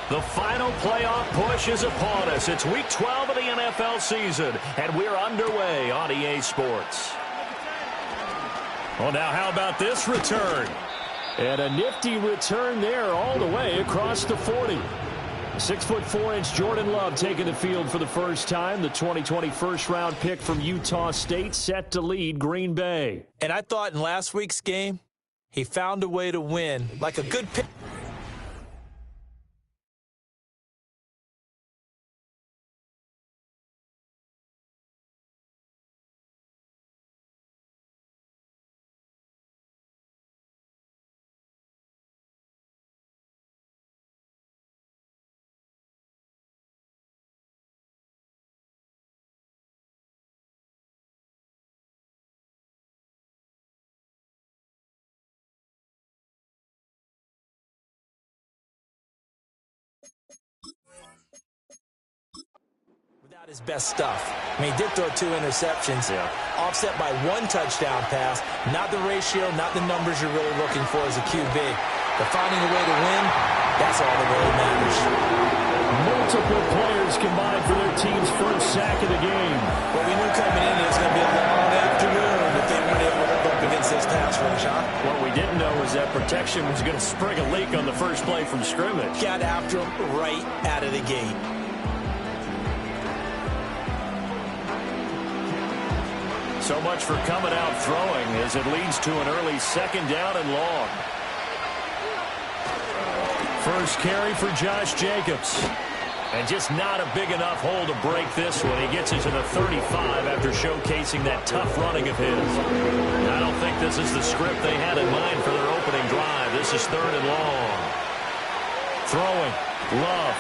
The final playoff push is upon us. It's Week 12 of the NFL season, and we're underway on EA Sports. Well, now how about this return? And a nifty return there all the way across the 40. 6'4" Jordan Love taking the field for the first time. The 2020 first-round pick from Utah State set to lead Green Bay. And I thought in last week's game, he found a way to win like a good pick. Without his best stuff. I mean, he did throw 2 interceptions, offset by 1 touchdown pass. Not the ratio, not the numbers you're really looking for as a QB. But finding a way to win, that's all that really matters. Multiple players combined for their team's first sack of the game. But we knew coming in it was going to be a long afternoon if they weren't able to hold up against this pass rush, huh? What we didn't know was that protection was going to spring a leak on the first play from scrimmage. Got after him right out of the gate. So much for coming out throwing as it leads to an early 2nd down and long. First carry for Josh Jacobs. And just not a big enough hole to break this one. He gets it to the 35 after showcasing that tough running of his. I don't think this is the script they had in mind for their opening drive. This is 3rd and long. Throwing. Love.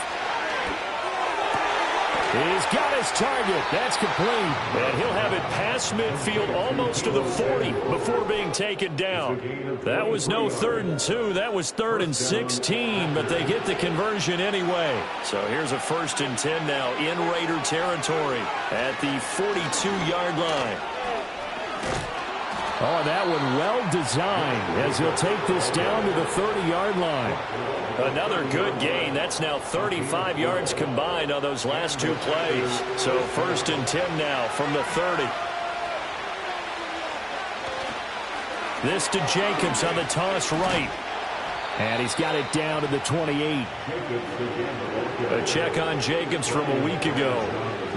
He's got his target. That's complete. And he'll have it past midfield almost to the 40 before being taken down. That was no 3rd and 2. That was 3rd and 16, but they get the conversion anyway. So here's a 1st and 10 now in Raider territory at the 42-yard line. Oh, that one well designed as he'll take this down to the 30-yard line. Another good gain. That's now 35 yards combined on those last 2 plays. So 1st and 10 now from the 30. This to Jacobs on the toss right. And he's got it down to the 28. A check on Jacobs from a week ago.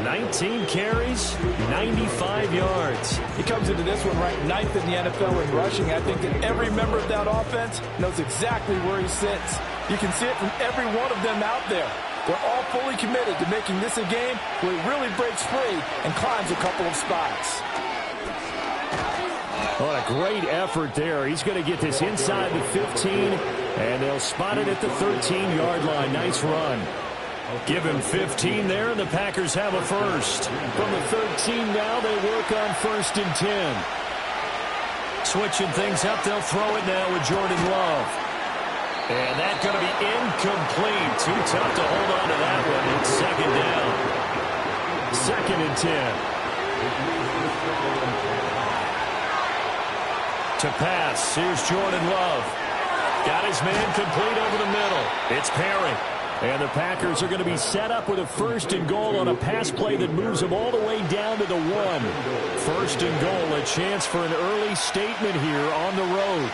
19 carries, 95 yards. He comes into this one ranked 9th in the NFL in rushing. I think that every member of that offense knows exactly where he sits. You can see it from every one of them out there. They're all fully committed to making this a game where he really breaks free and climbs a couple of spots. What a great effort there. He's going to get this inside the 15, and they'll spot it at the 13-yard line. Nice run. Give him 15 there, and the Packers have a first. From the 13 now, they work on 1st and 10. Switching things up, they'll throw it now with Jordan Love. And that's going to be incomplete. Too tough to hold on to that one. It's 2nd down. 2nd and 10. To pass, here's Jordan Love. Got his man complete over the middle. It's Perry. And the Packers are going to be set up with a 1st and goal on a pass play that moves them all the way down to the 1. 1st and goal, a chance for an early statement here on the road.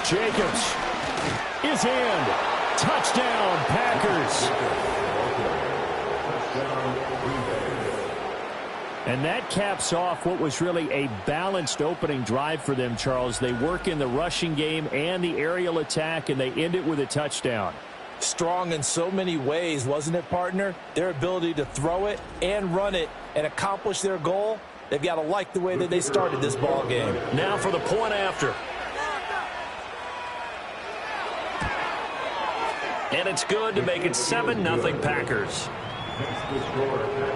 Jacobs is in. Touchdown, Packers. And that caps off what was really a balanced opening drive for them, Charles. They work in the rushing game and the aerial attack, and they end it with a touchdown. Strong in so many ways, wasn't it, partner? Their ability to throw it and run it and accomplish their goal, they've got to like the way that they started this ball game. Now for the point after. And it's good to make it 7-0 Packers.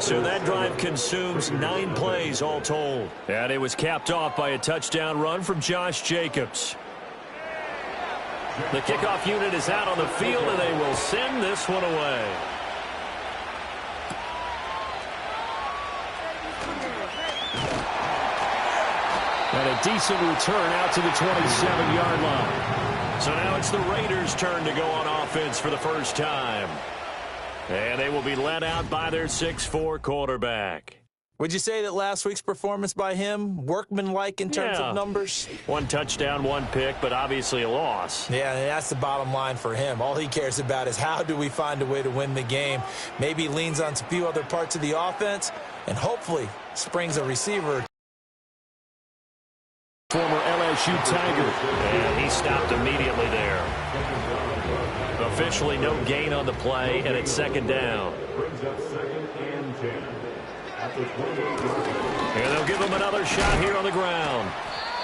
So that drive consumes 9 plays all told. And it was capped off by a touchdown run from Josh Jacobs. The kickoff unit is out on the field, and they will send this one away. And a decent return out to the 27-yard line. So now it's the Raiders' turn to go on offense for the first time. And they will be led out by their 6'4" quarterback. Would you say that last week's performance by him, workmanlike in terms of numbers? 1 touchdown, 1 pick, but obviously a loss. Yeah, that's the bottom line for him. All he cares about is how do we find a way to win the game. Maybe leans on a few other parts of the offense, and hopefully springs a receiver. Former LSU Tiger, and he stopped immediately there. Officially no gain on the play, and it's 2nd down. And they'll give him another shot here on the ground.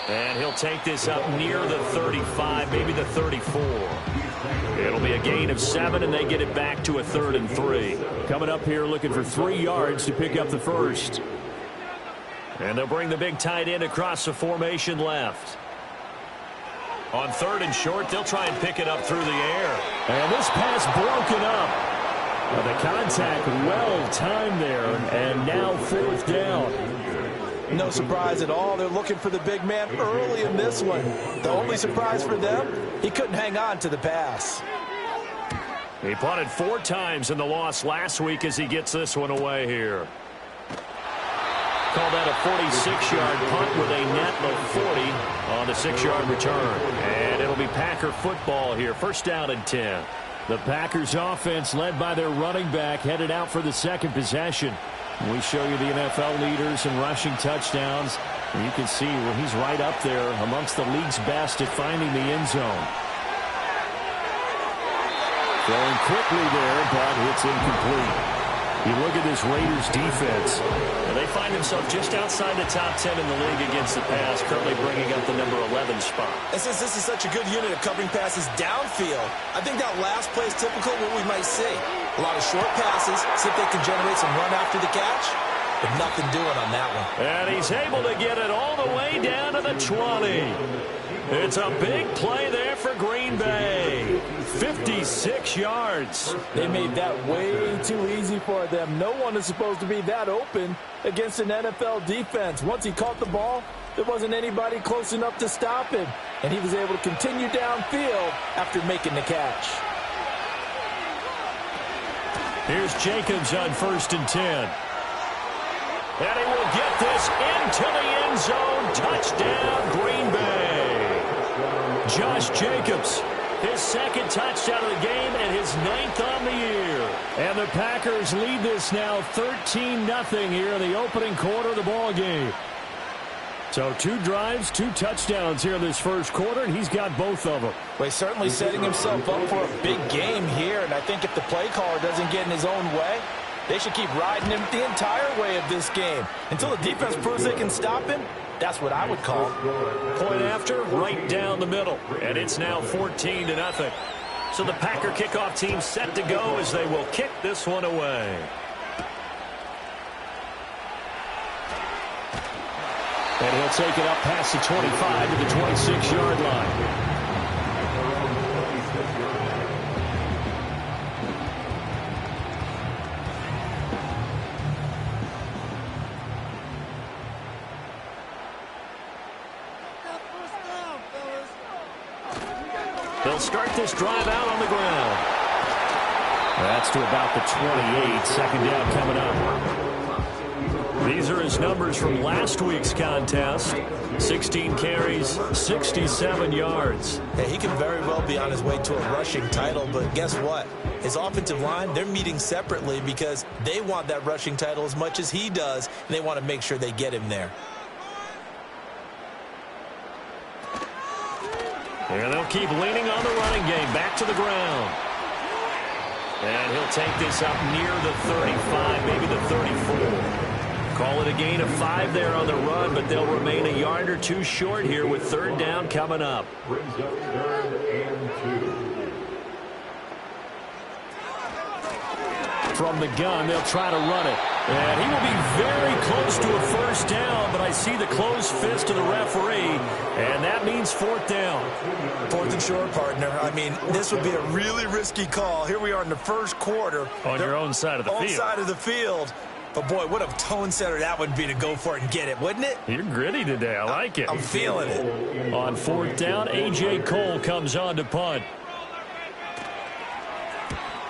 And he'll take this up near the 35, maybe the 34. It'll be a gain of 7, and they get it back to a 3rd and 3. Coming up here looking for 3 yards to pick up the first. And they'll bring the big tight end across the formation left. On 3rd and short, they'll try and pick it up through the air. And this pass broken up. The contact well-timed there, and now 4th down. No surprise at all. They're looking for the big man early in this one. The only surprise for them, he couldn't hang on to the pass. He punted 4 times in the loss last week as he gets this one away here. Call that a 46-yard punt with a net of 40 on the 6-yard return. And it'll be Packer football here. 1st down and 10. The Packers offense led by their running back headed out for the 2nd possession. We show you the NFL leaders in rushing touchdowns. And you can see where he's right up there amongst the league's best at finding the end zone. Throwing quickly there, but it's incomplete. You look at this Raiders defense, and they find themselves just outside the top 10 in the league against the pass, currently bringing up the number 11 spot. And since this is such a good unit of covering passes downfield, I think that last play is typical of what we might see. A lot of short passes, see if they can generate some run after the catch, but nothing doing on that one. And he's able to get it all the way down to the 20. It's a big play there for Green Bay. 56 yards. They made that way too easy for them. No one is supposed to be that open against an NFL defense. Once he caught the ball, there wasn't anybody close enough to stop him. And he was able to continue downfield after making the catch. Here's Jacobs on 1st and 10. And he will get this into the end zone. Touchdown, Green Bay. Josh Jacobs, his 2nd touchdown of the game and his 9th on the year. And the Packers lead this now 13-0 here in the opening quarter of the ball game. So 2 drives, 2 touchdowns here in this 1st quarter, and he's got both of them. Well, he's certainly setting himself up for a big game here, and I think if the play caller doesn't get in his own way, they should keep riding him the entire way of this game. Until the defense proves they can stop him, that's what I would call. Point after, right down the middle. And it's now 14-0. So the Packer kickoff team set to go as they will kick this one away. And he'll take it up past the 25 to the 26-yard line. They'll start this drive out on the ground. That's to about the 28. 2nd down coming up. These are his numbers from last week's contest. 16 carries, 67 yards. Hey, he can very well be on his way to a rushing title, but guess what? His offensive line, they're meeting separately because they want that rushing title as much as he does, and they want to make sure they get him there. And they'll keep leaning on the running game. Back to the ground. And he'll take this up near the 35, maybe the 34. Call it a gain of 5 there on the run, but they'll remain a yard or 2 short here with 3rd down coming up. Brings up 3rd and 2. From the gun, they'll try to run it. And he will be very close to a 1st down, but I see the closed fist of the referee, and that means 4th down. 4th and short, partner. I mean, this would be a really risky call. Here we are in the 1st quarter. On your own side of the field. On side of the field. But, boy, what a tone setter that would be to go for it and get it, wouldn't it? You're gritty today. I like it. I'm feeling it. On fourth down, A.J. Cole comes on to punt.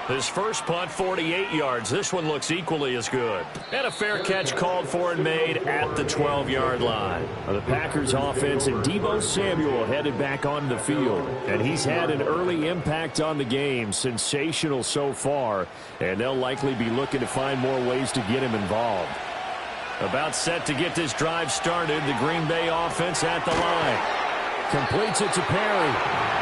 His first punt, 48 yards. This one looks equally as good. And a fair catch called for and made at the 12-yard line. The Packers offense and Deebo Samuel headed back onto the field. And he's had an early impact on the game. Sensational so far. And they'll likely be looking to find more ways to get him involved. About set to get this drive started. The Green Bay offense at the line. Completes it to Perry.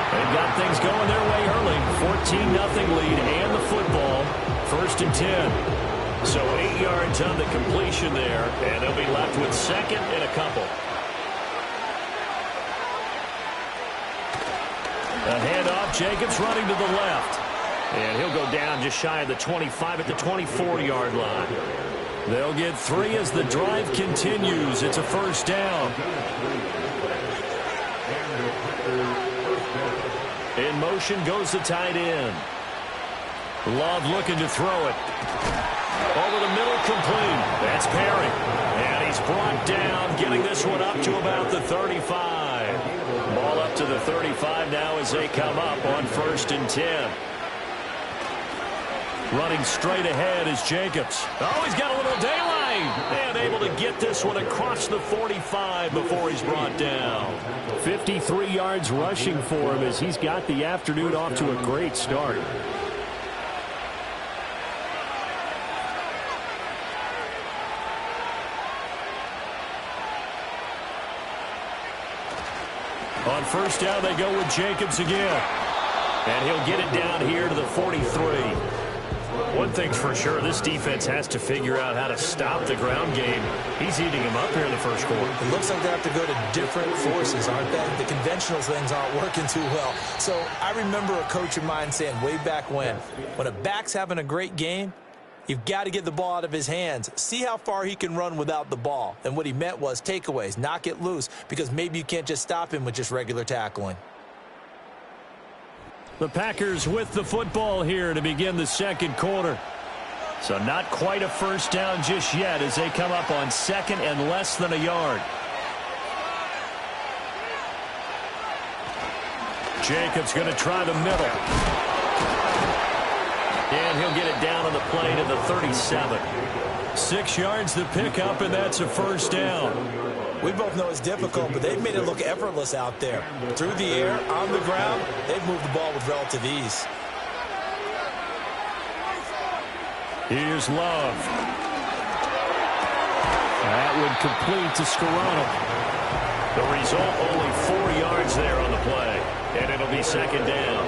They got things going their way early. 14-0 lead and the football. 1st and 10. So 8 yards on the completion there, and they'll be left with 2nd and a couple. A handoff, Jacobs running to the left. And he'll go down just shy of the 25 at the 24-yard line. They'll get 3 as the drive continues. It's a 1st down. In motion goes the tight end. Love looking to throw it. Over the middle, complete. That's Perry. And he's brought down, getting this one up to about the 35. Ball up to the 35 now as they come up on 1st and 10. Running straight ahead is Jacobs. Oh, he's got a little daylight. And able to get this one across the 45 before he's brought down. 53 yards rushing for him as he's got the afternoon off to a great start. On 1st down, they go with Jacobs again. And he'll get it down here to the 43. One thing's for sure, this defense has to figure out how to stop the ground game. He's eating them up here in the 1st quarter. It looks like they have to go to different forces, aren't they? The conventional things aren't working too well. So I remember a coach of mine saying way back when a back's having a great game, you've got to get the ball out of his hands. See how far he can run without the ball. And what he meant was takeaways, knock it loose, because maybe you can't just stop him with just regular tackling. The Packers with the football here to begin the 2nd quarter. So not quite a 1st down just yet as they come up on 2nd and less than a yard. Jacobs going to try the middle. And he'll get it down on the play to the 37. 6 yards the pickup, and that's a 1st down. We both know it's difficult, but they've made it look effortless out there. Through the air, on the ground, they've moved the ball with relative ease. Here's Love. That would complete to Scarano. The result, only 4 yards there on the play. And it'll be 2nd down.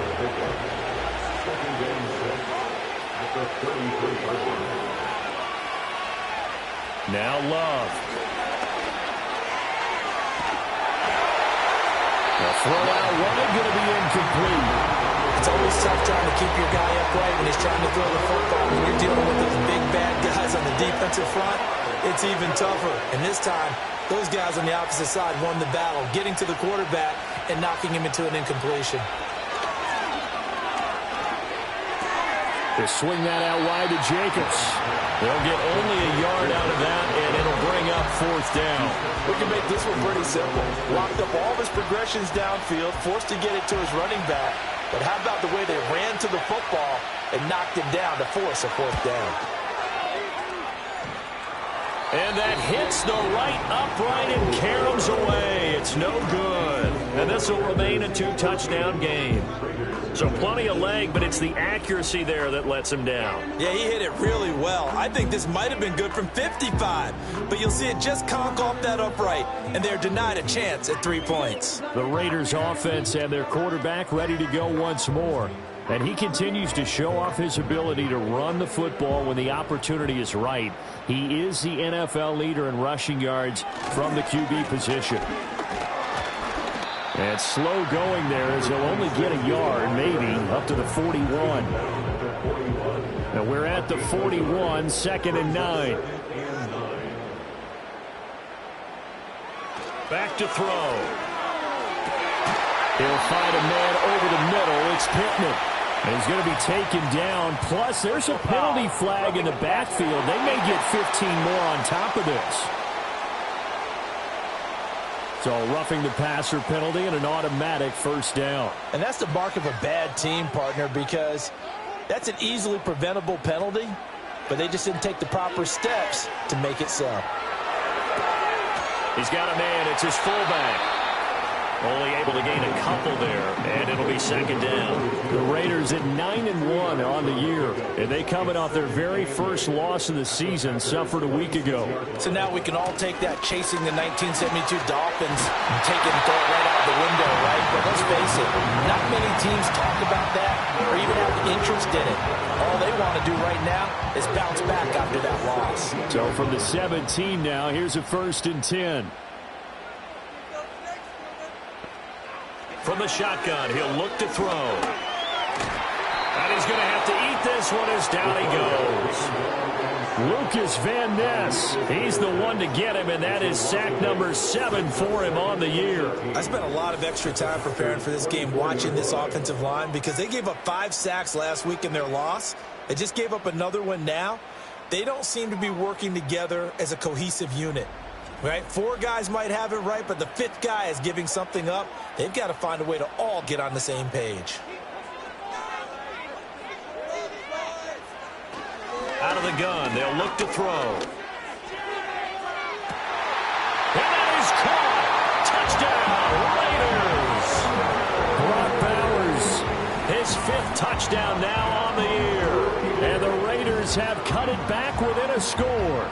Now Love. The throw out wide, going to be incomplete. It's always tough trying to keep your guy upright when he's trying to throw the football. When you're dealing with those big, bad guys on the defensive front, it's even tougher. And this time, those guys on the opposite side won the battle, getting to the quarterback and knocking him into an incompletion. They swing that out wide to Jacobs. They'll get only a yard out of that, and it'll bring up 4th down. We can make this one pretty simple. Locked up all of his progressions downfield, forced to get it to his running back. But how about the way they ran to the football and knocked him down to force a 4th down? And that hits the right upright and caroms away. It's no good. And this will remain a 2-touchdown game. So plenty of leg, but it's the accuracy there that lets him down. Yeah, he hit it really well. I think this might have been good from 55. But you'll see it just conk off that upright, and they're denied a chance at 3 points. The Raiders offense and their quarterback ready to go once more. And he continues to show off his ability to run the football when the opportunity is right. He is the NFL leader in rushing yards from the QB position. And slow going there as he'll only get a yard, maybe, up to the 41. Now we're at the 41, 2nd and 9. Back to throw. He'll find a man over the middle. It's Pittman. And he's going to be taken down. Plus, there's a penalty flag in the backfield. They may get 15 more on top of this. So roughing the passer penalty and an automatic first down. And that's the mark of a bad team, partner, because that's an easily preventable penalty, but they just didn't take the proper steps to make it so. He's got a man. It's his fullback. Only able to gain a couple there, and it'll be second down. The Raiders at 9-1 on the year, and they coming off their very first loss of the season, suffered a week ago. So now we can all take that chasing the 1972 Dolphins and take it and throw it right out the window, right? But let's face it, not many teams talk about that or even have interest in it. All they want to do right now is bounce back after that loss. So from the 17 now, here's a 1st and 10. From the shotgun, he'll look to throw. And he's going to have to eat this one as down he goes. Lucas Van Ness, he's the one to get him, and that is sack number 7 for him on the year. I spent a lot of extra time preparing for this game watching this offensive line because they gave up 5 sacks last week in their loss. They just gave up another one now. They don't seem to be working together as a cohesive unit. Right? 4 guys might have it right, but the 5th guy is giving something up. They've got to find a way to all get on the same page. Out of the gun, they'll look to throw. And that is caught. Touchdown, Raiders. Brock Bowers, his 5th touchdown now on the year. And the Raiders have cut it back within a score.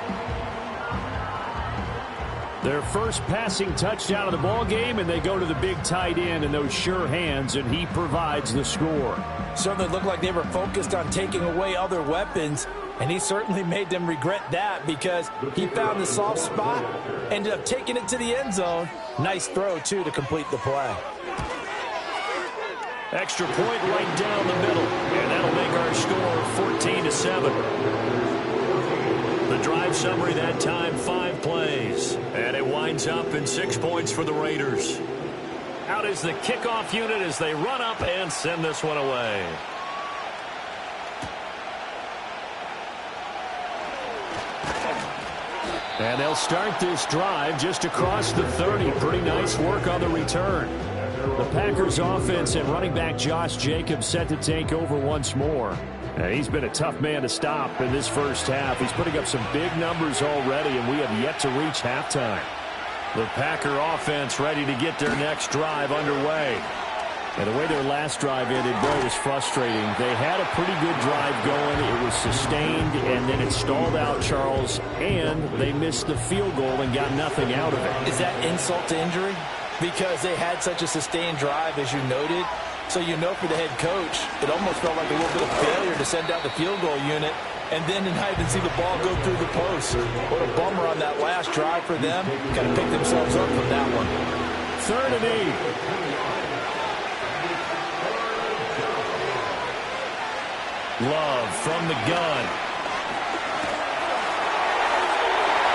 Their first passing touchdown of the ball game, and they go to the big tight end in those sure hands, and he provides the score. Certainly looked like they were focused on taking away other weapons, and he certainly made them regret that because he found the soft spot, ended up taking it to the end zone. Nice throw, too, to complete the play. Extra point right down the middle, and that'll make our score 14-7. The drive summary that time, 5 plays. And it winds up in 6 points for the Raiders. Out is the kickoff unit as they run up and send this one away. And they'll start this drive just across the 30. Pretty nice work on the return. The Packers offense and running back Josh Jacobs set to take over once more. And he's been a tough man to stop in this first half. He's putting up some big numbers already, and we have yet to reach halftime. The Packer offense ready to get their next drive underway. And the way their last drive ended, boy, was frustrating. They had a pretty good drive going. It was sustained, and then it stalled out, Charles, and they missed the field goal and got nothing out of it. Is that insult to injury? Because they had such a sustained drive, as you noted. So you know for the head coach, it almost felt like a little bit of failure to send out the field goal unit and then not even see the ball go through the post. What a bummer on that last drive for them. Kind of picked themselves up from that one. 3rd and 8. Love from the gun.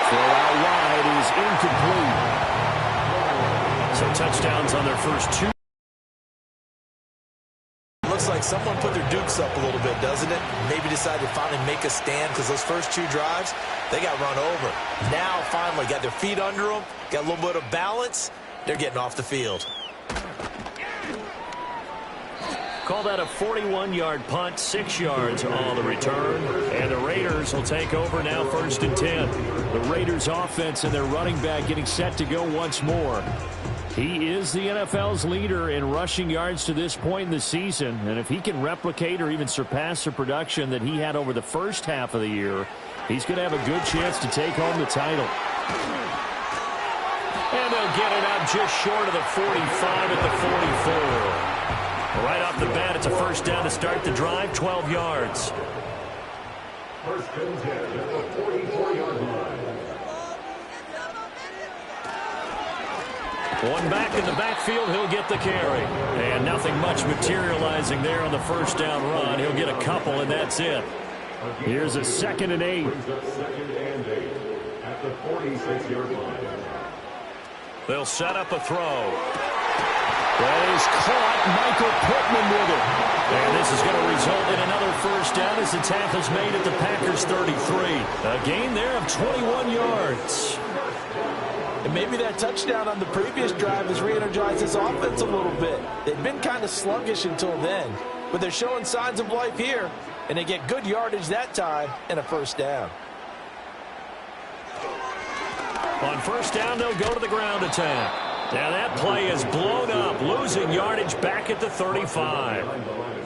Throw out wide is incomplete. So touchdowns on their first 2. Looks like someone put their dukes up a little bit, doesn't it? Maybe decided to finally make a stand because those first 2 drives, they got run over. Now, finally, got their feet under them, got a little bit of balance. They're getting off the field. Call that a 41-yard punt, 6 yards on the return. And the Raiders will take over now 1st and 10. The Raiders offense and their running back getting set to go once more. He is the NFL's leader in rushing yards to this point in the season. And if he can replicate or even surpass the production that he had over the first half of the year, he's going to have a good chance to take home the title. And they'll get it out just short of the 45 at the 44. Right off the bat, it's a first down to start the drive, 12 yards. First and 10 at the 44-yard line. One back in the backfield, he'll get the carry. And nothing much materializing there on the first down run. He'll get a couple, and that's it. Here's a 2nd and 8. Second and 8 at the 46-yard line. They'll set up a throw. That is is caught. Michael Pittman with it. And this is going to result in another first down as the tackle's made at the Packers' 33. A gain there of 21 yards. And maybe that touchdown on the previous drive has re-energized this offense a little bit. They've been kind of sluggish until then, but they're showing signs of life here, and they get good yardage that time and a first down. On first down, they'll go to the ground attack. Now that play is blown up, losing yardage back at the 35.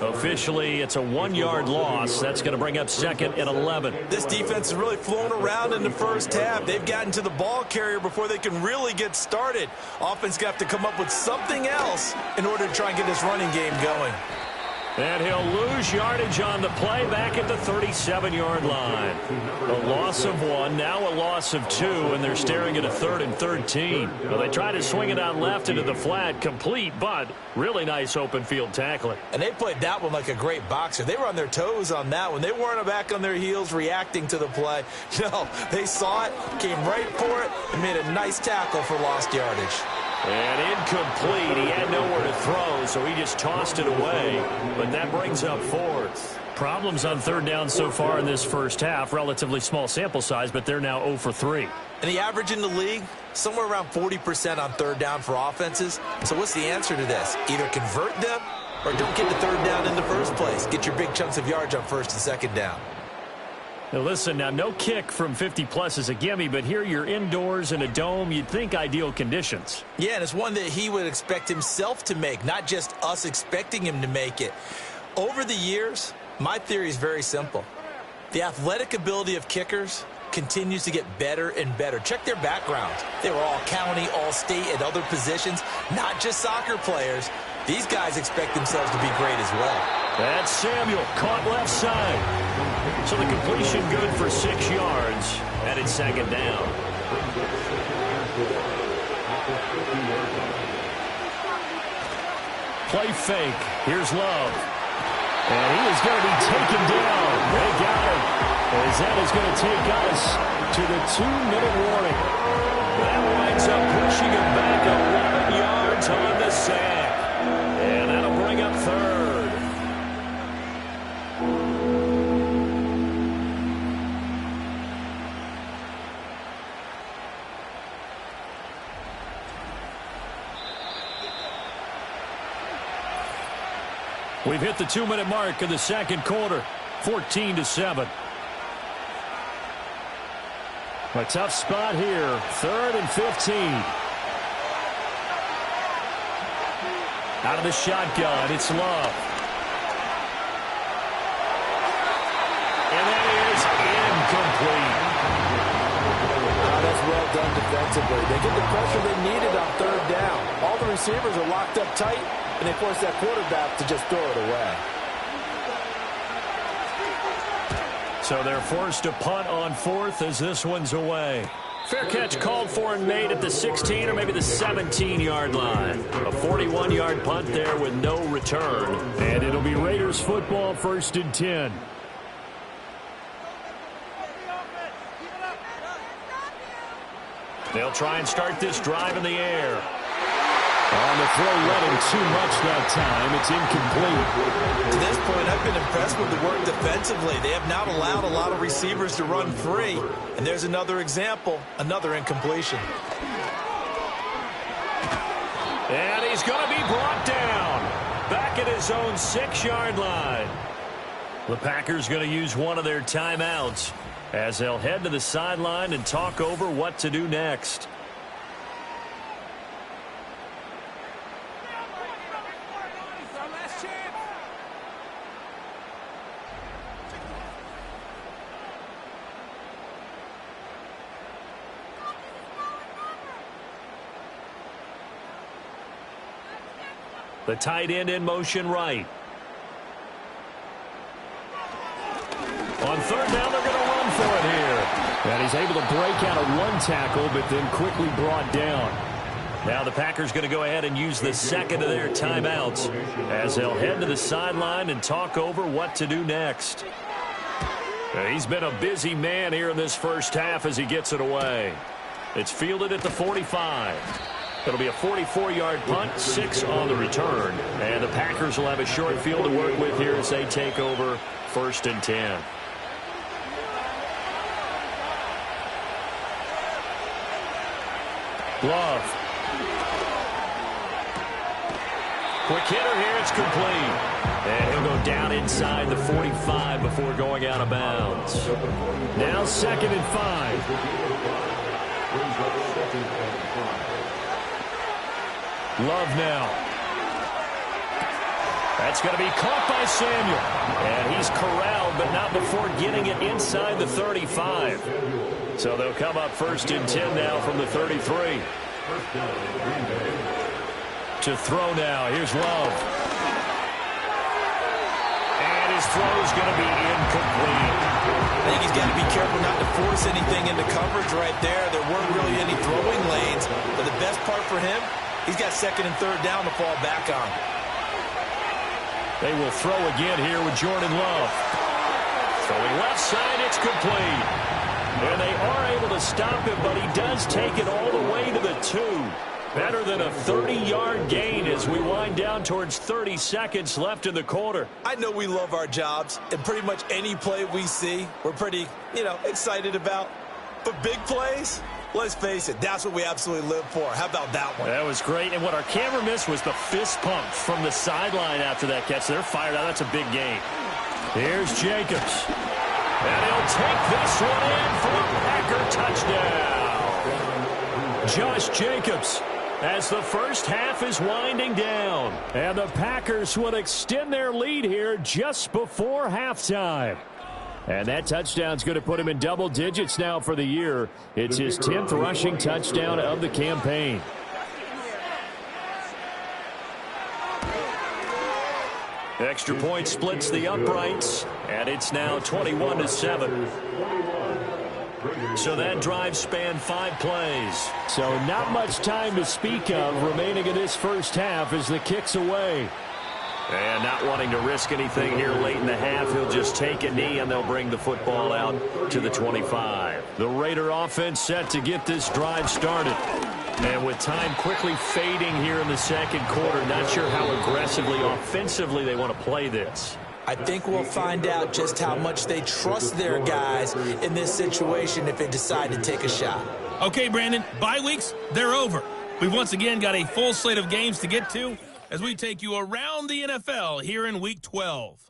Officially, it's a 1-yard loss. That's going to bring up second and 11. This defense has really flown around in the first half. They've gotten to the ball carrier before they can really get started. Offense got to come up with something else in order to try and get this running game going. And he'll lose yardage on the play back at the 37-yard line. A loss of 1, now a loss of 2, and they're staring at a 3rd and 13. Well, they try to swing it out left into the flat, complete, but really nice open field tackling. And they played that one like a great boxer. They were on their toes on that one. They weren't back on their heels reacting to the play. No, they saw it, came right for it, and made a nice tackle for lost yardage. And incomplete. He had nowhere to throw, so he just tossed it away. But that brings up 4th. Problems on 3rd down so far in this first half. Relatively small sample size, but they're now 0 for 3. And the average in the league, somewhere around 40% on 3rd down for offenses. So what's the answer to this? Either convert them or don't get the 3rd down in the first place. Get your big chunks of yards on 1st and 2nd down. Now listen, now no kick from 50-plus is a gimme, but here you're indoors in a dome. You'd think ideal conditions. Yeah, and it's one that he would expect himself to make, not just us expecting him to make it. Over the years, my theory is very simple. The athletic ability of kickers continues to get better and better. Check their background. They were all county, all state at other positions, not just soccer players. These guys expect themselves to be great as well. That's Samuel, caught left side. So the completion good for 6 yards, and it's 2nd down. Play fake. Here's Love. And he is going to be taken down. They got him. As that is going to take us to the 2-minute warning. That winds up pushing him back 11 yards on the sack. And that'll bring up 3rd. We've hit the 2-minute mark of the 2nd quarter, 14-7. A tough spot here, 3rd and 15. Out of the shotgun, it's Love. And that is incomplete. That's well done defensively. They get the pressure they needed on 3rd down. All the receivers are locked up tight, and they force that quarterback to just throw it away. So they're forced to punt on 4th as this one's away. Fair catch called for and made at the 16 or maybe the 17-yard line. A 41-yard punt there with no return. And it'll be Raiders football, 1st and 10. They'll try and start this drive in the air. On the throw, led him too much that time. It's incomplete. To this point, I've been impressed with the work defensively. They have not allowed a lot of receivers to run free. And there's another example, another incompletion. And he's going to be brought down. Back at his own 6-yard line. The Packers going to use one of their timeouts as they'll head to the sideline and talk over what to do next. The tight end in motion right. On 3rd down, they're going to run for it here. And he's able to break out of one tackle, but then quickly brought down. Now the Packers going to go ahead and use the 2nd of their timeouts as they'll head to the sideline and talk over what to do next. He's been a busy man here in this first half as he gets it away. It's fielded at the 45. It'll be a 44-yard punt, 6 on the return. And the Packers will have a short field to work with here as they take over 1st and 10. Love. Quick hitter here, it's complete. And he'll go down inside the 45 before going out of bounds. Now 2nd and 5. Love now. That's going to be caught by Samuel. And he's corralled, but not before getting it inside the 35. So they'll come up 1st and 10 now from the 33. To throw now. Here's Love. And his throw is going to be incomplete. I think he's got to be careful not to force anything into coverage right there. There weren't really any throwing lanes. But the best part for him, he's got 2nd and 3rd down to fall back on. They will throw again here with Jordan Love. Throwing left side, it's complete. And they are able to stop him, but he does take it all the way to the 2. Better than a 30-yard gain as we wind down towards 30 seconds left in the quarter. I know we love our jobs, and pretty much any play we see, we're pretty, excited about. But big plays, let's face it, that's what we absolutely live for. How about that one? That was great, and what our camera missed was the fist pump from the sideline after that catch. They're fired out. That's a big gain. Here's Jacobs. And he'll take this one in for a Packer touchdown. Josh Jacobs, as the first half is winding down. And the Packers will extend their lead here just before halftime. And that touchdown's going to put him in double digits now for the year. It's his 10th rushing touchdown of the campaign. Extra point splits the uprights, and it's now 21-7. So that drive spanned 5 plays. So not much time to speak of remaining in this first half as the kick's away. And not wanting to risk anything here late in the half, he'll just take a knee and they'll bring the football out to the 25. The Raider offense set to get this drive started. And with time quickly fading here in the second quarter, not sure how aggressively, offensively they want to play this. I think we'll find out just how much they trust their guys in this situation if they decide to take a shot. Okay, Brandon, bye weeks, they're over. We've once again got a full slate of games to get to as we take you around the NFL here in Week 12.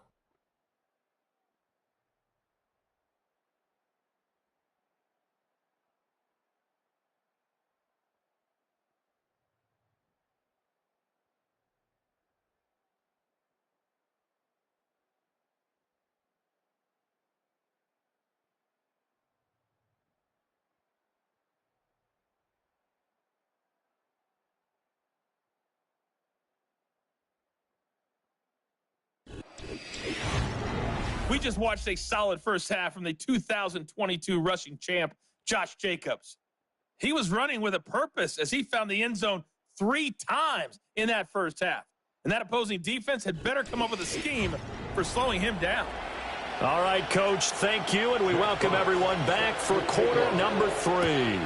We just watched a solid first half from the 2022 rushing champ, Josh Jacobs. He was running with a purpose as he found the end zone 3 times in that first half. And that opposing defense had better come up with a scheme for slowing him down. All right, Coach, thank you, and we welcome everyone back for quarter number 3.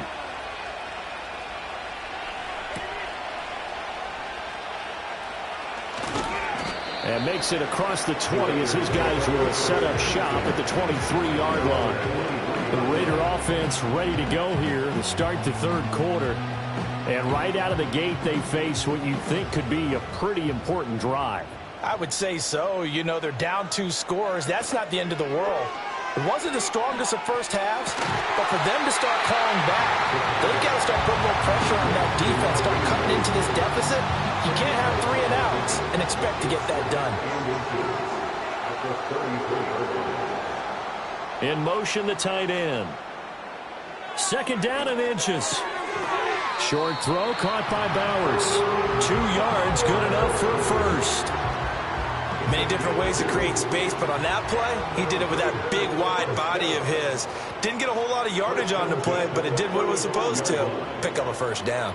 And makes it across the 20 as his guys will set up shop at the 23-yard line. The Raider offense ready to go here to start the third quarter. And right out of the gate, they face what you think could be a pretty important drive. I would say so. You know, they're down 2 scores. That's not the end of the world. It wasn't the strongest of first halves, but for them to start clawing back, they've got to start putting more pressure on that defense, start cutting into this deficit. You can't have 3 and outs and expect to get that done. In motion, the tight end. 2nd down and inches. Short throw caught by Bowers. 2 yards, good enough for a first. Many different ways to create space, but on that play, he did it with that big, wide body of his. Didn't get a whole lot of yardage on the play, but it did what it was supposed to. Pick up a first down.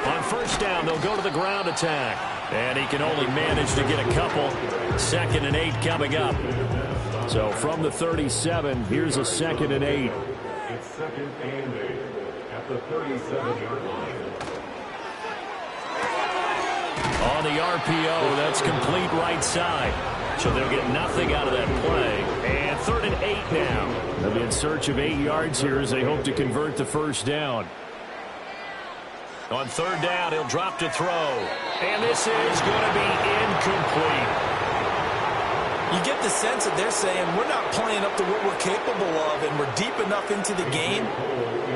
On first down, they'll go to the ground attack. And he can only manage to get a couple. 2nd and 8 coming up. So from the 37, here's a 2nd and 8. It's 2nd and 8 at the 37-yard line. On the RPO, that's complete right side. So they'll get nothing out of that play. And 3rd and 8 now. They'll be in search of 8 yards here as they hope to convert the first down. On 3rd down, he'll drop to throw. And this is going to be incomplete. You get the sense that they're saying we're not playing up to what we're capable of, and we're deep enough into the game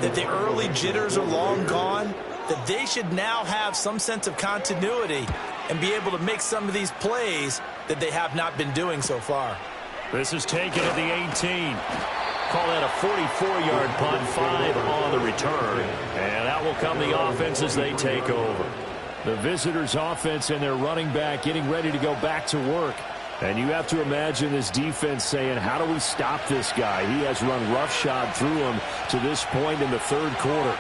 that the early jitters are long gone, that they should now have some sense of continuity and be able to make some of these plays that they have not been doing so far. This is taken at the 18. Call that a 44-yard punt, 5 on the return. And out will come the offense as they take over. The visitors' offense and their running back getting ready to go back to work. And you have to imagine this defense saying, how do we stop this guy? He has run roughshod through him to this point in the 3rd quarter.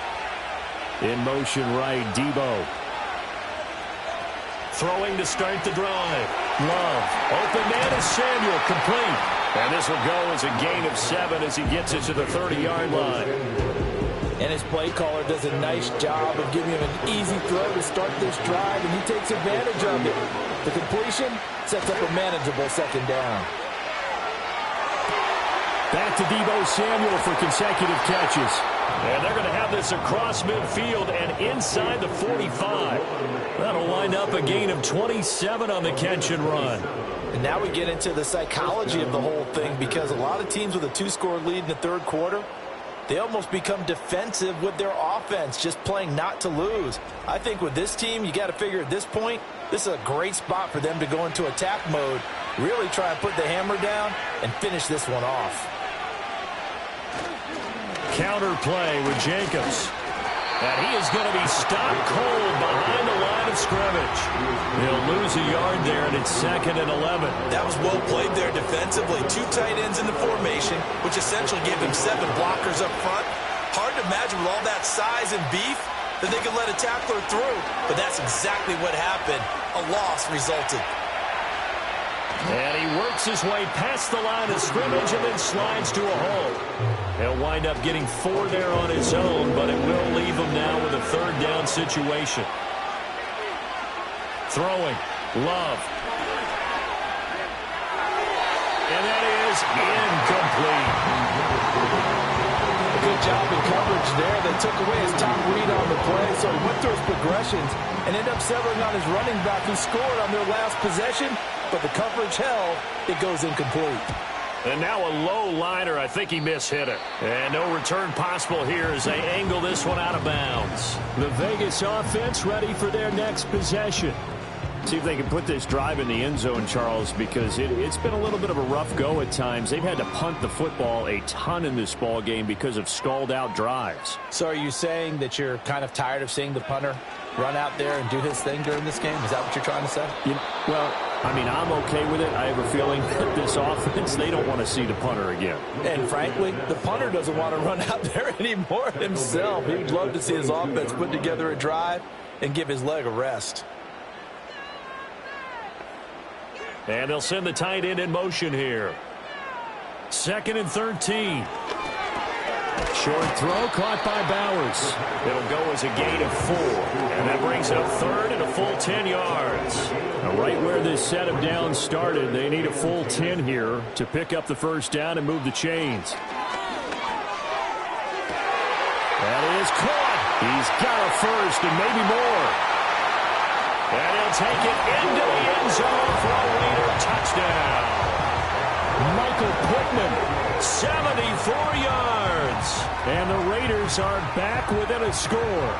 In motion right, Debo. Throwing to start the drive. Love. Open man is Samuel, complete. And this will go as a gain of 7 as he gets it to the 30-yard line. And his play caller does a nice job of giving him an easy throw to start this drive, and he takes advantage of it. The completion sets up a manageable 2nd down. Back to Debo Samuel for consecutive catches. And they're going to have this across midfield and inside the 45. That'll wind up a gain of 27 on the catch and run. And now we get into the psychology of the whole thing, because a lot of teams with a 2-score lead in the 3rd quarter, they almost become defensive with their offense, just playing not to lose. I think with this team, you got to figure at this point, this is a great spot for them to go into attack mode, really try and put the hammer down and finish this one off. Counter play with Jacobs. And he is going to be stopped cold behind the line of scrimmage. He'll lose a yard there, and it's 2nd and 11. That was well played there defensively. 2 tight ends in the formation, which essentially gave him 7 blockers up front. Hard to imagine with all that size and beef that they could let a tackler through. But that's exactly what happened. A loss resulted. And he works his way past the line of scrimmage and then slides to a hole. He'll wind up getting 4 there on his own, but it will leave him now with a 3rd down situation. Throwing. Love. And that is incomplete. Good job in coverage there. They took away his top read on the play, so he went through his progressions and ended up settling on his running back, who scored on their last possession, but the coverage held. It goes incomplete. And now a low liner. I think he mishit it. And no return possible here as they angle this one out of bounds. The Vegas offense ready for their next possession. See if they can put this drive in the end zone, Charles, because it's been a little bit of a rough go at times. They've had to punt the football a ton in this ball game because of stalled out drives. So are you saying that you're kind of tired of seeing the punter run out there and do his thing during this game? Is that what you're trying to say? Well, I mean, I'm okay with it. I have a feeling that this offense, they don't want to see the punter again. And frankly, the punter doesn't want to run out there anymore himself. He'd love to see his offense put together a drive and give his leg a rest. And they'll send the tight end in motion here. 2nd and 13. Short throw caught by Bowers. It'll go as a gain of 4. And that brings up 3rd and a full 10 yards. Now right where this set of downs started, they need a full 10 here to pick up the first down and move the chains. That is caught. He's got a first and maybe more. And he'll take it into the end zone for a Raider touchdown. Michael Pittman, 74 yards. And the Raiders are back within a score.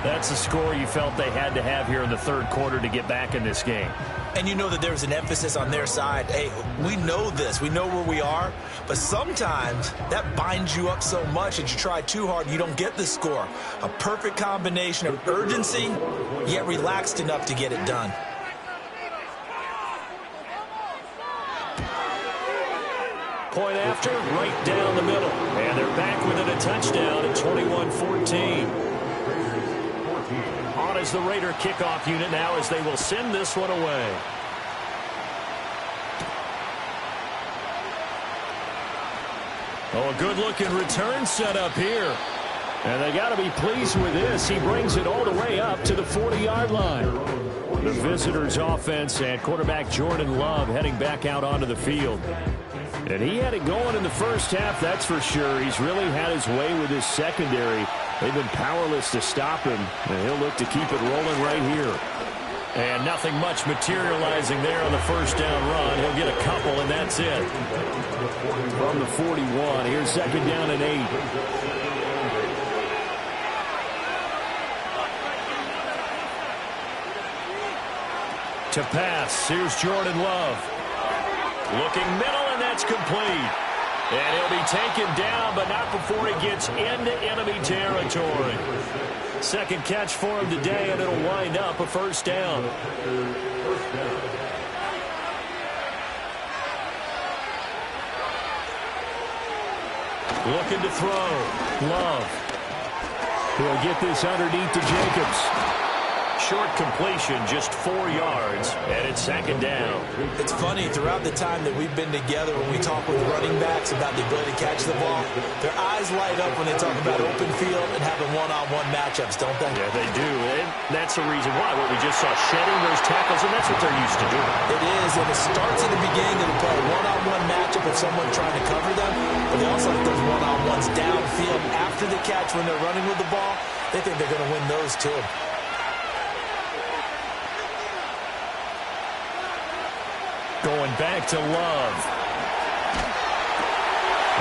That's a score you felt they had to have here in the 3rd quarter to get back in this game. And you know that there's an emphasis on their side. Hey, we know this. We know where we are. But sometimes that binds you up so much that you try too hard and you don't get the score. A perfect combination of urgency, yet relaxed enough to get it done. Point after, right down the middle. And they're back within a touchdown at 21-14. On as the Raider kickoff unit now as they will send this one away. Oh, a good-looking return set up here. And they got to be pleased with this. He brings it all the way up to the 40-yard line. The visitors' offense and quarterback Jordan Love heading back out onto the field. And he had it going in the first half, that's for sure. He's really had his way with his secondary. They've been powerless to stop him, and he'll look to keep it rolling right here. And nothing much materializing there on the first down run. He'll get a couple, and that's it. From the 41, here's second down and 8. To pass, here's Jordan Love. Looking middle, and that's complete. And he'll be taken down, but not before he gets into enemy territory. Second catch for him today, and it'll wind up a first down. Looking to throw. Love. He'll get this underneath to Jacobs. Short completion, just 4 yards, and it's second down. It's funny, throughout the time that we've been together, when we talk with running backs about the ability to catch the ball, their eyes light up when they talk about open field and having one-on-one matchups, don't they? Yeah, they do, and that's the reason why. What we just saw, shedding those tackles, and that's what they're used to doing. It is, and it starts at the beginning of the play, one-on-one matchup with someone trying to cover them, but they also like those one-on-ones downfield after the catch when they're running with the ball. They think they're going to win those, too. Going back to Love.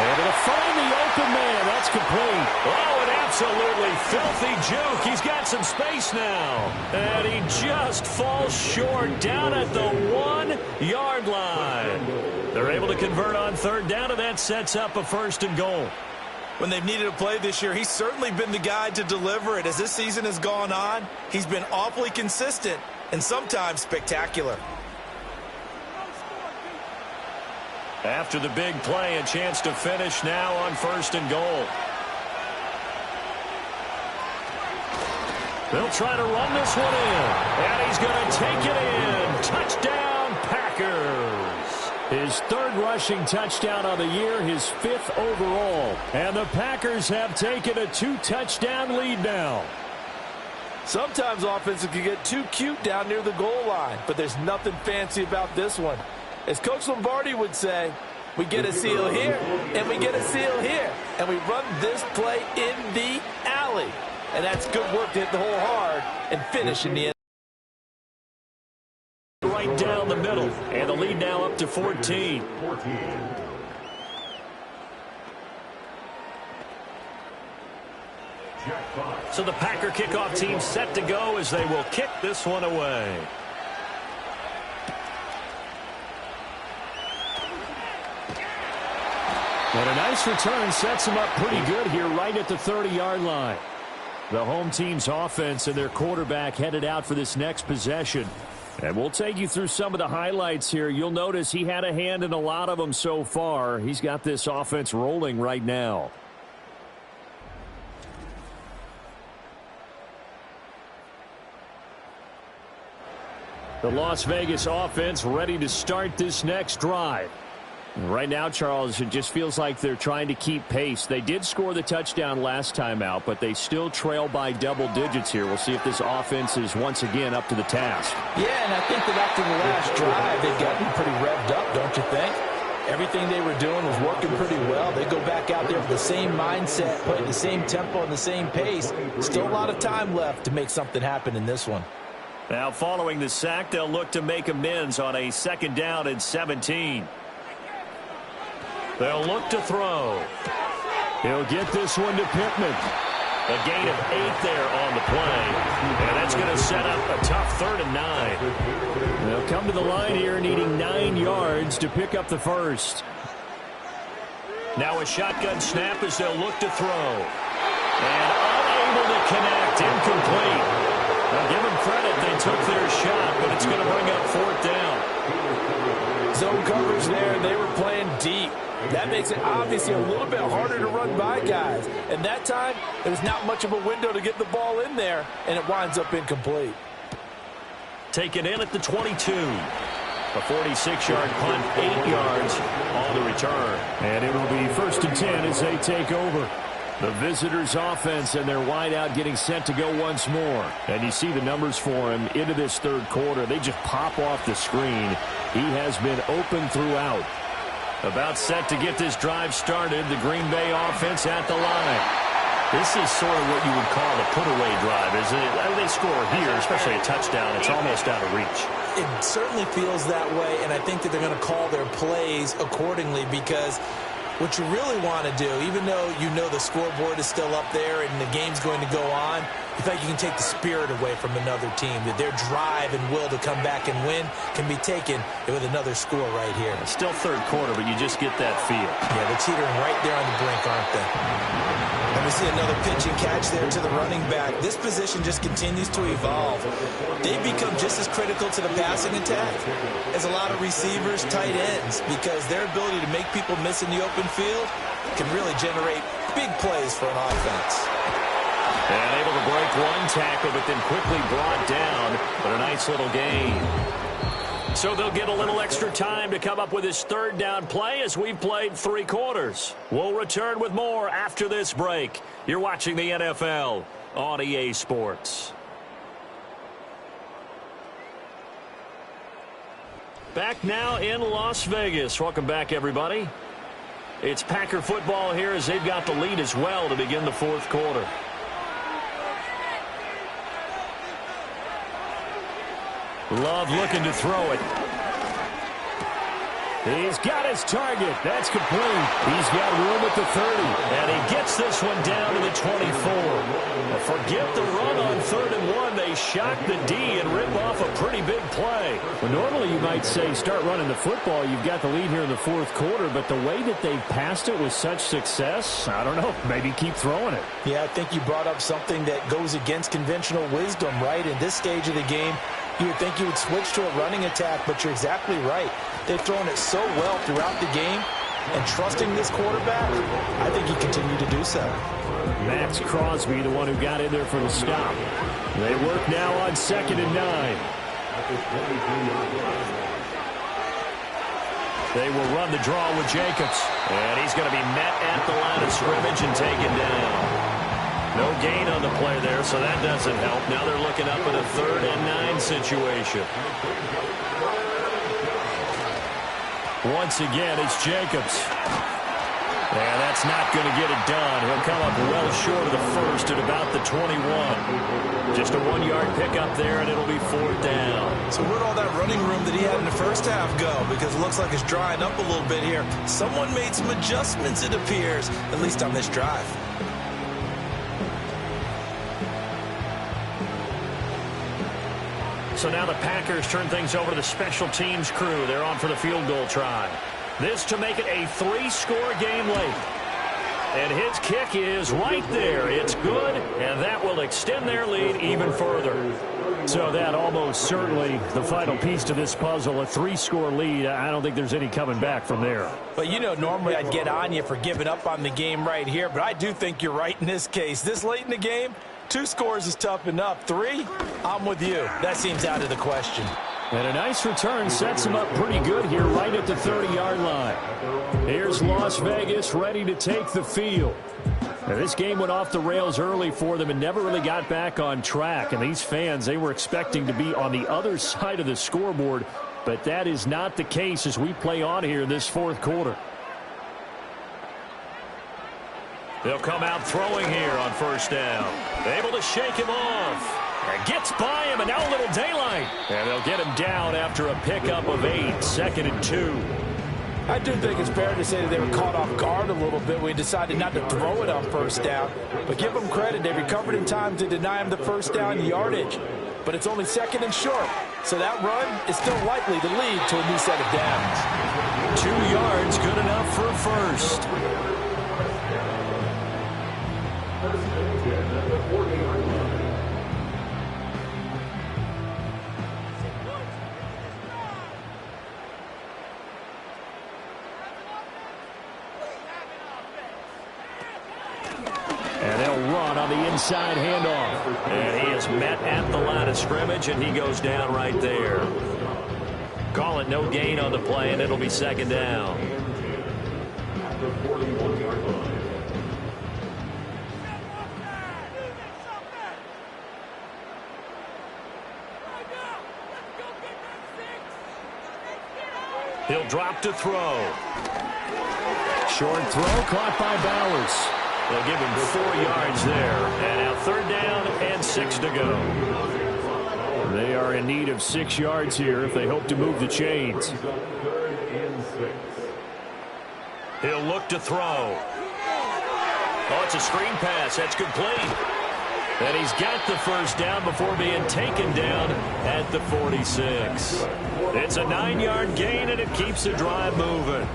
Able to find the open man. That's complete. Oh, an absolutely filthy juke. He's got some space now. And he just falls short down at the 1-yard line. They're able to convert on third down, and that sets up a first and goal. When they've needed a play this year, he's certainly been the guy to deliver it. As this season has gone on, he's been awfully consistent and sometimes spectacular. After the big play, a chance to finish now on first and goal. They'll try to run this one in. And he's going to take it in. Touchdown, Packers. His third rushing touchdown of the year, his 5th overall. And the Packers have taken a 2-touchdown lead now. Sometimes offenses can get too cute down near the goal line, but there's nothing fancy about this one. As Coach Lombardi would say, we get a seal here, and we get a seal here, and we run this play in the alley. And that's good work to hit the hole hard and finish in the end. Right down the middle, and the lead now up to 14. So the Packer kickoff team set to go as they will kick this one away. And a nice return sets them up pretty good here right at the 30-yard line. The home team's offense and their quarterback headed out for this next possession. And we'll take you through some of the highlights here. You'll notice he had a hand in a lot of them so far. He's got this offense rolling right now. The Las Vegas offense ready to start this next drive. Right now, Charles, it just feels like they're trying to keep pace. They did score the touchdown last time out, but they still trail by double digits here. We'll see if this offense is once again up to the task. Yeah, and I think that after the last drive, they've gotten pretty revved up, don't you think? Everything they were doing was working pretty well. They go back out there with the same mindset, playing the same tempo and the same pace. Still a lot of time left to make something happen in this one. Now, following the sack, they'll look to make amends on a 2nd down and 17. They'll look to throw. He'll get this one to Pittman. A gain of 8 there on the play. And that's going to set up a tough 3rd and 9. They'll come to the line here needing 9 yards to pick up the first. Now a shotgun snap as they'll look to throw. And unable to connect. Incomplete. Now give them credit. They took their shot, but it's going to bring up 4th down. Zone coverage there. They were playing deep. That makes it obviously a little bit harder to run by guys. And that time, there's not much of a window to get the ball in there, and it winds up incomplete. Taken in at the 22. A 46-yard punt, 8 yards on the return. And it will be 1st and 10 as they take over. The visitors' offense and their wideout getting set to go once more. And you see the numbers for him into this third quarter. They just pop off the screen. He has been open throughout. About set to get this drive started. The Green Bay offense at the line. This is sort of what you would call a put-away drive, isn't it? I mean, they score here, especially a touchdown. It's almost out of reach. It certainly feels that way, and I think that they're going to call their plays accordingly because what you really want to do, even though you know the scoreboard is still up there and the game's going to go on, you think you can take the spirit away from another team, that their drive and will to come back and win can be taken with another score right here. It's still third quarter, but you just get that feel. Yeah, they're teetering right there on the brink, aren't they? And we see another pitch and catch there to the running back. This position just continues to evolve. They become just as critical to the passing attack as a lot of receivers, tight ends, because their ability to make people miss in the open field can really generate big plays for an offense. And able to break one tackle, but then quickly brought down. But a nice little gain. So they'll get a little extra time to come up with his third down play as we've played 3 quarters. We'll return with more after this break. You're watching the NFL on EA Sports. Back now in Las Vegas. Welcome back, everybody. It's Packer football here as they've got the lead as well to begin the fourth quarter. Love looking to throw it. He's got his target. That's complete. He's got room at the 30. And he gets this one down to the 24. Forget the run on 3rd and 1. They shock the D and rip off a pretty big play. Well, normally you might say start running the football. You've got the lead here in the fourth quarter. But the way that they've passed it with such success, I don't know, maybe keep throwing it. Yeah, I think you brought up something that goes against conventional wisdom, right? In this stage of the game, you would think you would switch to a running attack, but you're exactly right. They've thrown it so well throughout the game, and trusting this quarterback, I think he continued to do so. Max Crosby, the one who got in there for the stop. They work now on 2nd and 9. They will run the draw with Jacobs, and he's going to be met at the line of scrimmage and taken down. No gain on the play there, so that doesn't help. Now they're looking up at a 3rd and 9 situation. Once again, it's Jacobs. And that's not going to get it done. He'll come up well short of the first at about the 21. Just a 1-yard pickup there, and it'll be 4th down. So where'd all that running room that he had in the first half go? Because it looks like it's drying up a little bit here. Someone made some adjustments, it appears, at least on this drive. So now the Packers turn things over to the special teams crew. They're on for the field goal try. This to make it a 3-score game late. And his kick is right there. It's good, and that will extend their lead even further. So that almost certainly the final piece to this puzzle, a 3-score lead. I don't think there's any coming back from there. But, you know, normally I'd get on you for giving up on the game right here, but I do think you're right in this case. This late in the game, 2 scores is tough enough. 3, I'm with you. That seems out of the question. And a nice return sets him up pretty good here right at the 30-yard line. Here's Las Vegas ready to take the field. Now, this game went off the rails early for them and never really got back on track. And these fans, they were expecting to be on the other side of the scoreboard, but that is not the case as we play on here in this fourth quarter. They'll come out throwing here on 1st down. Able to shake him off. And gets by him, and now a little daylight. And they'll get him down after a pickup of 8, 2nd and 2. I do think it's fair to say that they were caught off guard a little bit. We decided not to throw it on 1st down. But give them credit. They recovered in time to deny him the 1st down yardage. But it's only 2nd and short. So that run is still likely to lead to a new set of downs. 2 yards, good enough for a first. And they'll run on the inside handoff. And he is met at the line of scrimmage, and he goes down right there. Call it no gain on the play, and it'll be 2nd down. He'll drop to throw. Short throw caught by Bowers. They'll give him 4 yards there. And now 3rd down and 6 to go. They are in need of 6 yards here if they hope to move the chains. He'll look to throw. Oh, it's a screen pass. That's complete. And he's got the first down before being taken down at the 46. It's a 9-yard gain, and it keeps the drive moving.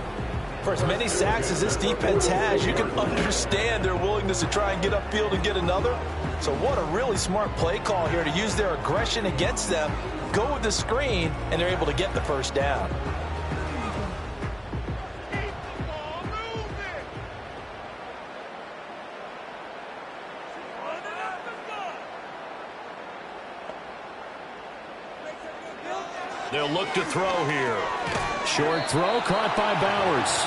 For as many sacks as this defense has, you can understand their willingness to try and get upfield and get another. So what a really smart play call here to use their aggression against them, go with the screen, and they're able to get the first down. They'll look to throw here. Short throw caught by Bowers.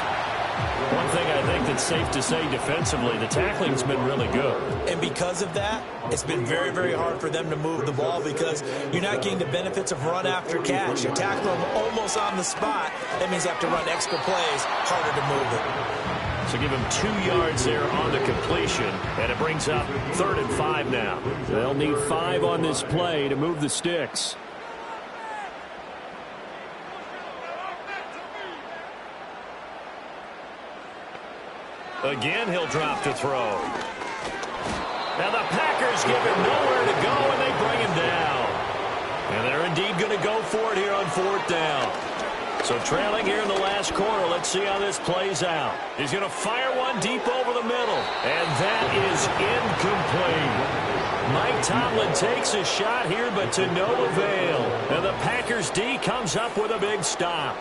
One thing I think that's safe to say defensively, the tackling's been really good. And because of that, it's been very, very hard for them to move the ball because you're not getting the benefits of run after catch. You're tackling them almost on the spot. That means you have to run extra plays, harder to move it. So give him 2 yards there on the completion, and it brings up 3rd and 5 now. They'll need 5 on this play to move the sticks. Again, he'll drop to throw. Now the Packers give him nowhere to go, and they bring him down. And they're indeed going to go for it here on 4th down. So trailing here in the last quarter, let's see how this plays out. He's going to fire one deep over the middle, and that is incomplete. Mike Tomlin takes a shot here, but to no avail. And the Packers D comes up with a big stop.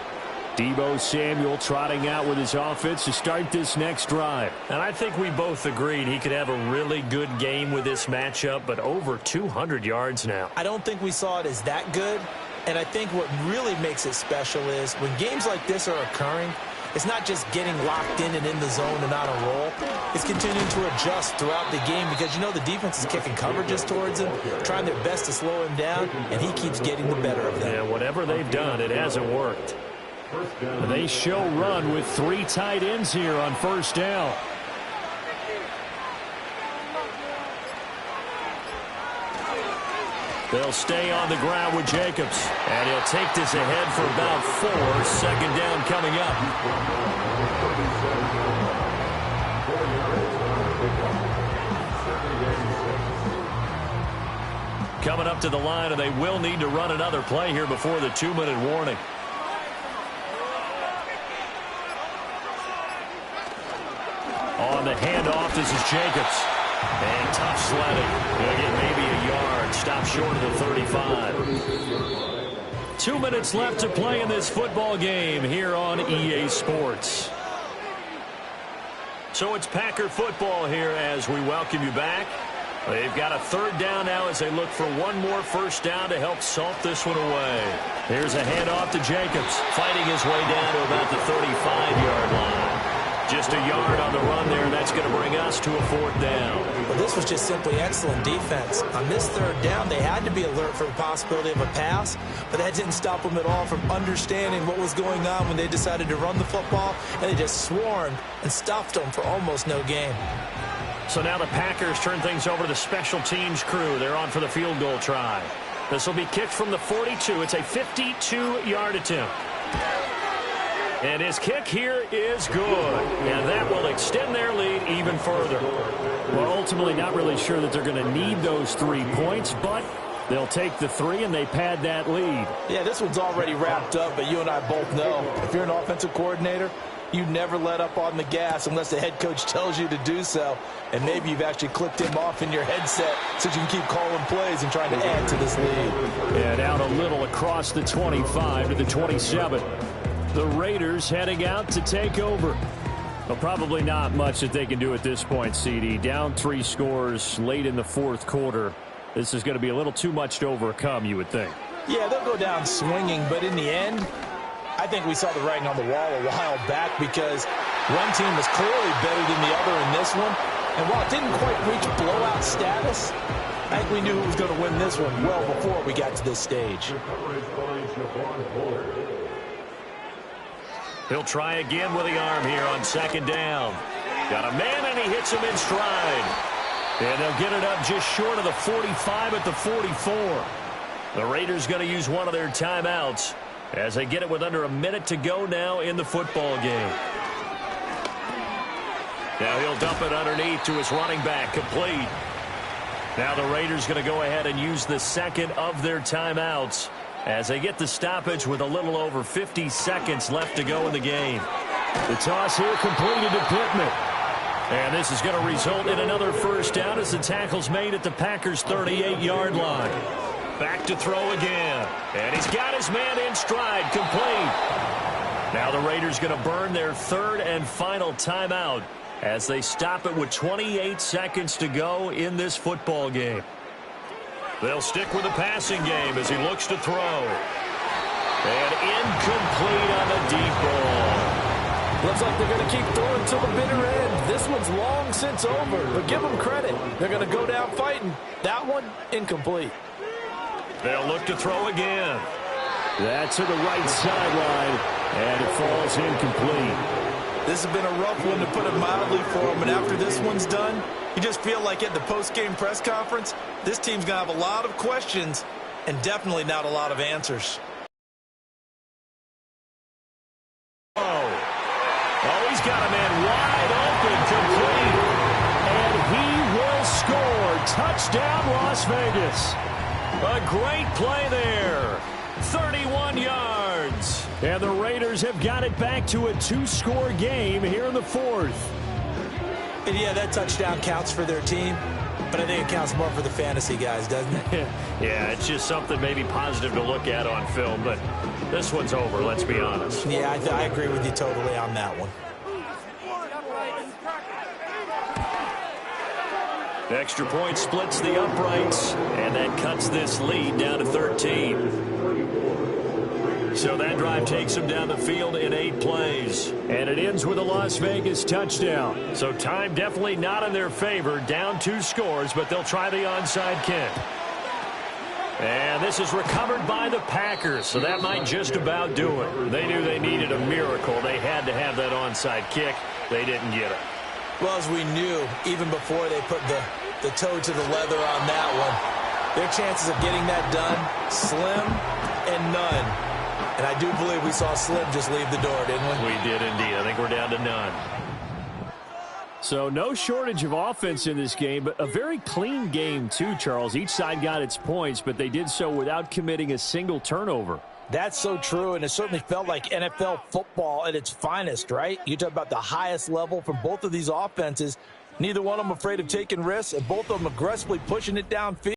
Deebo Samuel trotting out with his offense to start this next drive. And I think we both agreed he could have a really good game with this matchup, but over 200 yards now. I don't think we saw it as that good, and I think what really makes it special is when games like this are occurring, it's not just getting locked in and in the zone and on a roll. It's continuing to adjust throughout the game because, you know, the defense is kicking coverages towards him, trying their best to slow him down, and he keeps getting the better of them. Yeah, whatever they've done, it hasn't worked. They show run with 3 tight ends here on 1st down. They'll stay on the ground with Jacobs. And he'll take this ahead for about 4. 2nd down coming up. Coming up to the line, and they will need to run another play here before the 2-minute warning. On the handoff, this is Jacobs. And tough sledding. Going to get maybe a yard. Stop short of the 35. 2 minutes left to play in this football game here on EA Sports. So it's Packer football here as we welcome you back. They've got a 3rd down now as they look for one more first down to help salt this one away. Here's a handoff to Jacobs, fighting his way down to about the 35-yard line. Just a yard on the run there, and that's going to bring us to a 4th down. Well, this was just simply excellent defense. On this 3rd down, they had to be alert for the possibility of a pass, but that didn't stop them at all from understanding what was going on when they decided to run the football, and they just swarmed and stuffed them for almost no gain. So now the Packers turn things over to the special teams crew. They're on for the field goal try. This will be kicked from the 42. It's a 52-yard attempt. And his kick here is good. And that will extend their lead even further. Well, ultimately not really sure that they're going to need those 3 points, but they'll take the 3 and they pad that lead. Yeah, this one's already wrapped up, but you and I both know if you're an offensive coordinator, you never let up on the gas unless the head coach tells you to do so. And maybe you've actually clicked him off in your headset so you can keep calling plays and trying to add to this lead. And out a little across the 25 to the 27. The Raiders heading out to take over. Well, probably not much that they can do at this point, CD. Down 3 scores late in the 4th quarter. This is going to be a little too much to overcome, you would think. Yeah, they'll go down swinging, but in the end, I think we saw the writing on the wall a while back because one team was clearly better than the other in this one. And while it didn't quite reach blowout status, I think we knew who was going to win this one well before we got to this stage. He'll try again with the arm here on second down. Got a man, and he hits him in stride. And they'll get it up just short of the 45 at the 44. The Raiders going to use one of their timeouts as they get it with under a minute to go now in the football game. Now he'll dump it underneath to his running back, complete. Now the Raiders going to go ahead and use the second of their timeouts as they get the stoppage with a little over 50 seconds left to go in the game. The toss here completed to Pittman. And this is going to result in another first down as the tackle's made at the Packers' 38-yard line. Back to throw again. And he's got his man in stride, complete. Now the Raiders going to burn their third and final timeout as they stop it with 28 seconds to go in this football game. They'll stick with the passing game as he looks to throw. And incomplete on the deep ball. Looks like they're going to keep throwing till the bitter end. This one's long since over, but give them credit. They're going to go down fighting. That one, incomplete. They'll look to throw again. That's to the right sideline, and it falls incomplete. This has been a rough one, to put it mildly, for him. And after this one's done, you just feel like at the post-game press conference, this team's going to have a lot of questions and definitely not a lot of answers. Oh, he's got a man wide open, complete. And he will score. Touchdown, Las Vegas. A great play there. 31 yards. And the Raiders have got it back to a two-score game here in the fourth. And yeah, that touchdown counts for their team, but I think it counts more for the fantasy guys, doesn't it? Yeah, it's just something maybe positive to look at on film, but this one's over, let's be honest. Yeah, I agree with you totally on that one. The extra point splits the uprights, and that cuts this lead down to 13. So that drive takes them down the field in 8 plays. And it ends with a Las Vegas touchdown. So time definitely not in their favor. Down 2 scores, but they'll try the onside kick. And this is recovered by the Packers, so that might just about do it. They knew they needed a miracle. They had to have that onside kick. They didn't get it. Well, as we knew, even before they put the toe to the leather on that one, their chances of getting that done, slim and none. And I do believe we saw Slim just leave the door, didn't we? We did indeed. I think we're down to none. So no shortage of offense in this game, but a very clean game too, Charles. Each side got its points, but they did so without committing a single turnover. That's so true, and it certainly felt like NFL football at its finest, right? You talk about the highest level from both of these offenses. Neither one of them afraid of taking risks, and both of them aggressively pushing it downfield.